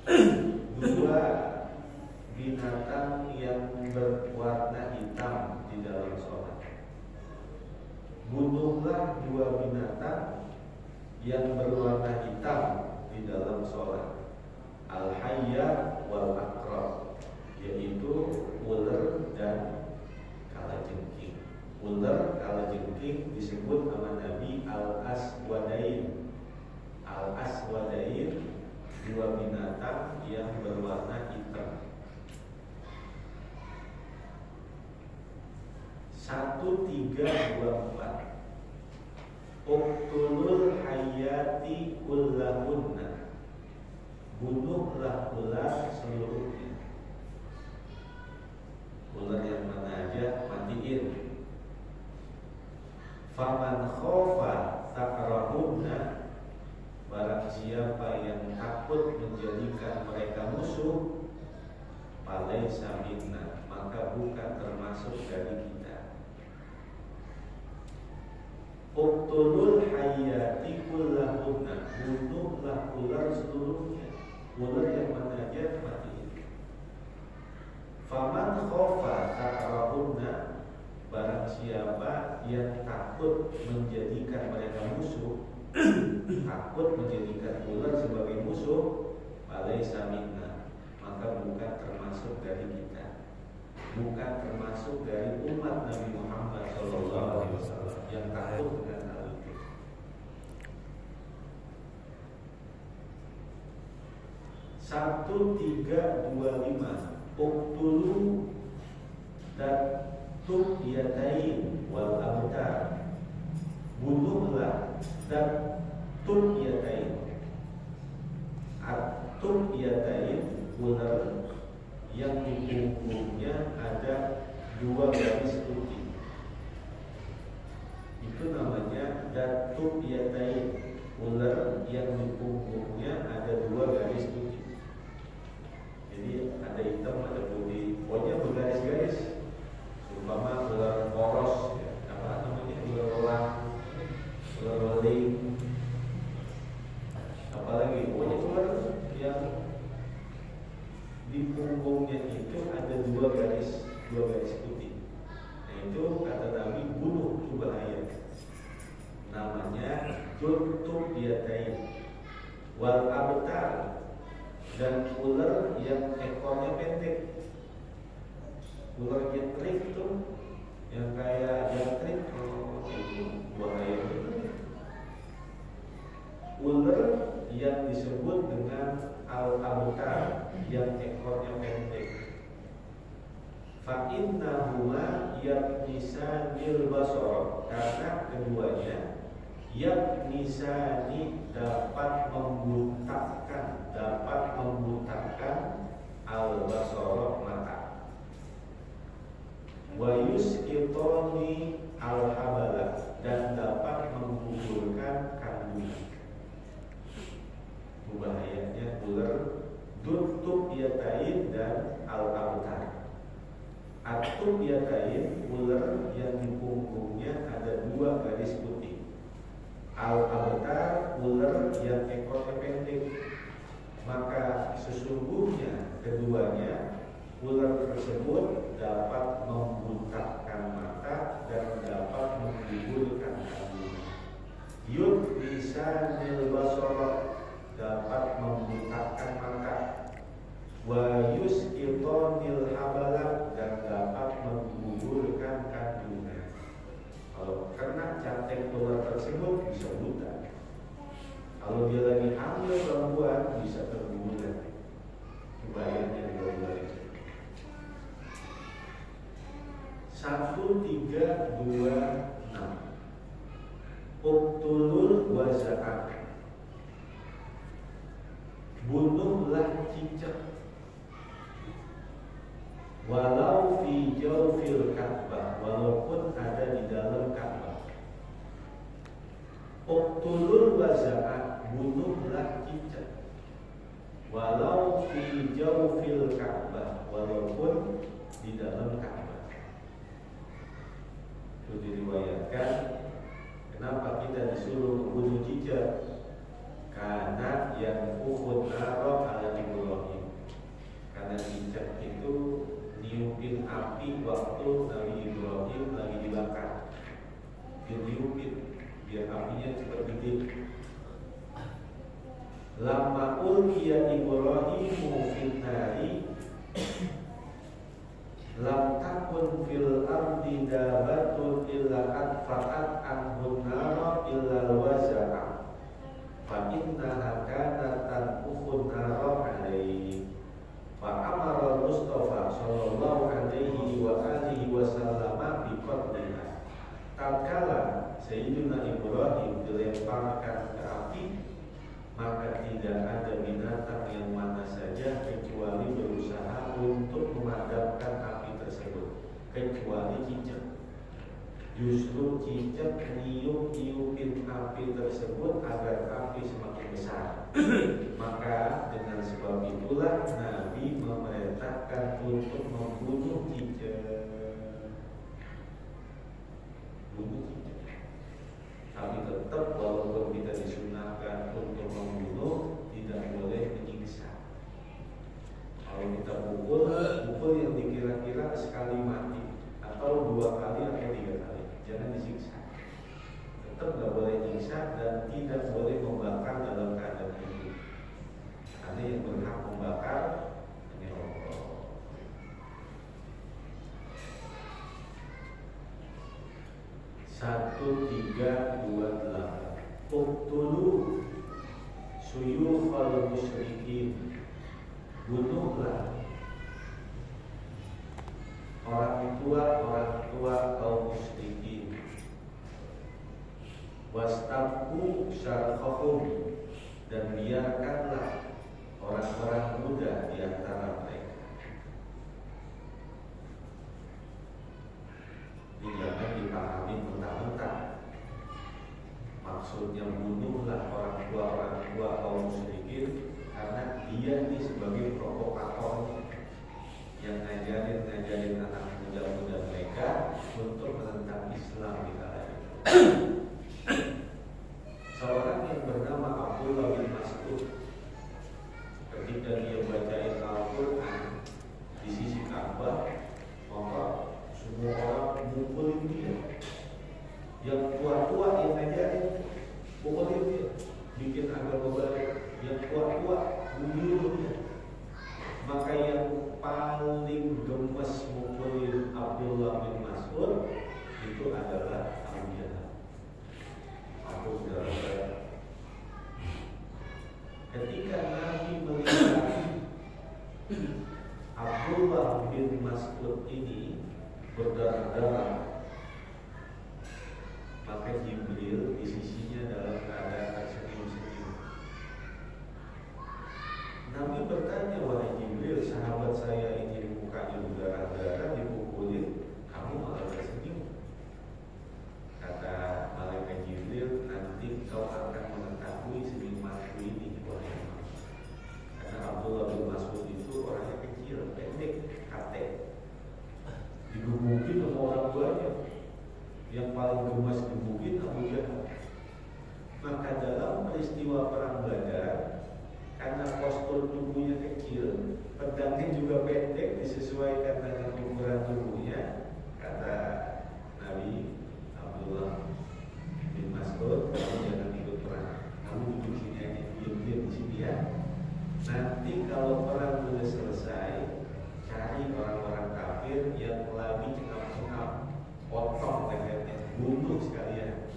dua binatang yang berwarna hitam di dalam sholat. Bunuhlah dua binatang yang berwarna hitam di dalam sholat. Al-hayya wal aqrab, yaitu ular dan kalajengking. Ular kalajengking disebut sama Nabi al-aswadain. Al-aswadain, dua binatang yang berwarna hitam. 1, 3, 2, 4. Uqtulul hayati kullahunna, bunuhlah ular seluruhnya. Ular yang mana aja matiin. Faman khofa takrahunna, barang siapa yang takut menjadikan mereka musuh, falaysa minna, maka bukan termasuk dari kita. Uqtulul hayati kullahunna, bunuhlah ular seluruhnya. Ular yang mana aja mati. Faman khofa takrahunna, barang siapa yang takut menjadikan mereka musuh, takut menjadikan ular sebagai musuh, falaysa minna, maka bukan termasuk dari kita, bukan termasuk dari umat Nabi Muhammad SAW yang takut dengan hal itu. 1, 3, 2, 5. Uqtulu dan tuqyatain wal abtar, bunuhlah dan tuqyatain. Tuqyatain, ular yang di punggungnya ada 2 garis putih, itu namanya tuqyatain. Ular yang di punggungnya ada 2 garis putih. Jadi ada hitam, ada putih, pokoknya bergaris-garis. Umpama ular poros, ya, apa namanya, ular elang, ular beling, apalagi pokoknya ular yang di punggungnya itu ada 2 garis putih. Nah itu kata Nabi, bunuh, itu bahaya. Namanya tuqyatain wal abtar, dan ular yang ekornya pendek. Ular jangkrik itu, yang kayak jangkrik, itu bahaya. Ular yang disebut dengan al-abtar, yang ekornya pendek. Fa innahuma yaknisanil basar, karena keduanya yaknisani, dapat membutakan al-basara, mata. Wa yusqitani al-habala, dan dapat menggugurkan kandungan. Bahayanya ular tuqyatain dan al-abtar. Tuqyatain, ular yang di punggungnya ada 2 garis putih. Al-abtar, ular yang ekornya pendek. Maka sesungguhnya keduanya, ular tersebut dapat membutakan mata dan dapat menggugurkan kandungan. Yud bisa nilbasoro, dapat membutakan mata. Wa yusqitonil habala, dan dapat menggugurkan kandungan. Kalau kena cantik ular tersebut bisa buta. Kalau dia lagi hamil perempuan bisa tergugurkan. Bahayanya dua ular itu. 1, 3, 2, 6. Uqtulul waza'at, bunuhlah cicak. Walau fi jawfil Ka'bah, walaupun ada di dalam Ka'bah. Uqtulul waza'at, bunuhlah cicak. Walau fi jawfil Ka'bah, walaupun di dalam Ka'bah. Itu diriwayatkan, kenapa kita disuruh membunuh cicak? Karena yang ukut naro ala Ibrahim, karena cicak itu niupin api waktu Nabi Ibrahim lagi dibakar. Diniupin biar apinya cepat gede. Lamma ulqiya Ibrahimu fin nari lam takun fil ardi dabatun illa atfa'at anhun nara illa al-waza'a fa innaha kanat tanfukun nara alaihi fa amara Mustafa sallallahu alaihi wa alihi wa sallama bi qatliha. Tatkala Sayyidina Ibrahim dilemparkan ke api, maka tidak ada binatang yang mana saja kecuali berusaha untuk memadamkan api tersebut, kecuali cicak. Justru cicak niup-niupin api tersebut agar api semakin besar. Maka dengan sebab itulah Nabi memerintahkan untuk membunuh cicak. Bunuh cicak. Tapi tetap walaupun kita disunahkan untuk membunuh, tidak boleh menyiksa. Kalau kita pukul yang dikira-kira sekali mati, atau 2 kali atau 3 kali, jangan disiksa. Tetap nggak boleh nyiksa dan tidak boleh membakar dalam keadaan hidup. Karena yang berhak membakar hanya Allah. Satu, 3, 2, 8. Uqtulu suyukhal musyrikin. Bunuhlah orang tua kaum musyrikin. Wastabqu syarqahum, dan biarkanlah orang-orang muda di antara mereka. Ini jangan dipahami mentah-mentah. Maksudnya bunuhlah orang tua kaum musyrikin karena dia ini sebagai provokator yang ngajarin anak muda mereka untuk menentang Islam di kala itu. Seorang yang bernama Abdullah bin Mas'ud, ketika dia bacain Al-Quran di sisi Ka'bah, maka semua orang mukulin dia. Yang tua-tua yang ngajarin mukulin dia, bikin agama baru. Yang tua-tua menyuruh dia. Maka yang paling gemes mukulin Abdullah bin Mas'ud itu adalah Abu Jahal. Aku sudah berkata, ketika Nabi melihat Abdullah bin Mas'ud ini berdarah-darah, maka Jibril di sisinya dalam keadaan senyum-senyum. Nabi bertanya, wahai Jibril, sahabat saya ini mukanya berdarah-darah, dipukulin, kamu malah tersenyum. Kata malaikat Jibril, nanti kau akan mengetahui senyumanku ini, wahai Muhammad. Karena Abdullah bin Mas'ud itu orangnya kecil, pendek, katek, digebukin sama orang tuanya. Yang paling gemas gebukin Abu Jahal. Maka dalam peristiwa perang Badar, karena postur tubuhnya kecil, pedangnya juga pendek disesuaikan dengan ukuran tubuhnya, kata Nabi Abdullah bin Mas'ud, kamu jangan ikut perang, kamu duduk sini aja, diam-diam di sini ya. Nanti kalau perang sudah selesai, cari orang-orang kafir yang lagi cengap-cengap, potong lehernya, bunuh sekalian.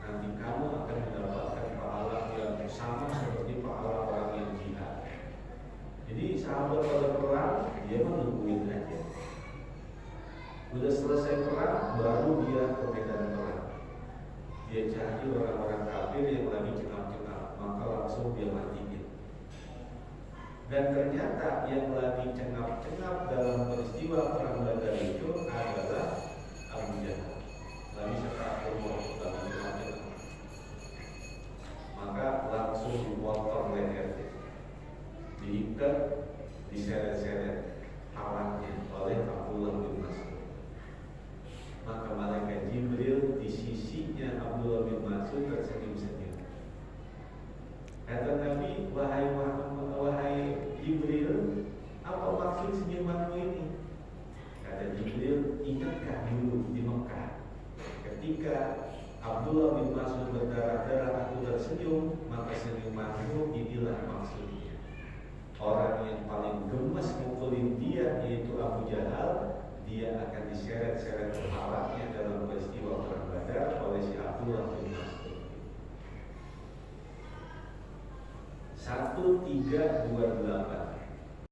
Nanti kamu akan mendapatkan pahala yang sama seperti pahala orang yang jihad. Jadi sahabat pada perang, dia menungguin aja. Udah selesai perang, baru dia ke medan perang. Dia cari orang-orang kafir yang lagi cengap-cengap, maka langsung dia matiin. Dan ternyata yang lagi cengap-cengap dalam peristiwa perang Badar itu adalah Abu Jahal. Lagi sekakul lagi cengap-cengap. Maka langsung dipotong lehernya, diikat, diseret-seret palanya oleh Abdullah bin Mas'ud. Maka malaikat Jibril di sisinya Abdullah bin Mas'ud tersenyum-senyum. Kata Nabi, wahai Muhammad, wahai Jibril, apa maksud ketika Abdullah bin Mas'ud berdarah-darah aku tersenyum, maka senyumanmu inilah maksudnya. Orang yang paling gemes mukulin dia yaitu Abu Jahal, dia akan diseret-seret kepalanya dalam peristiwa perang Badar oleh si Abdullah bin Mas'ud. 1328.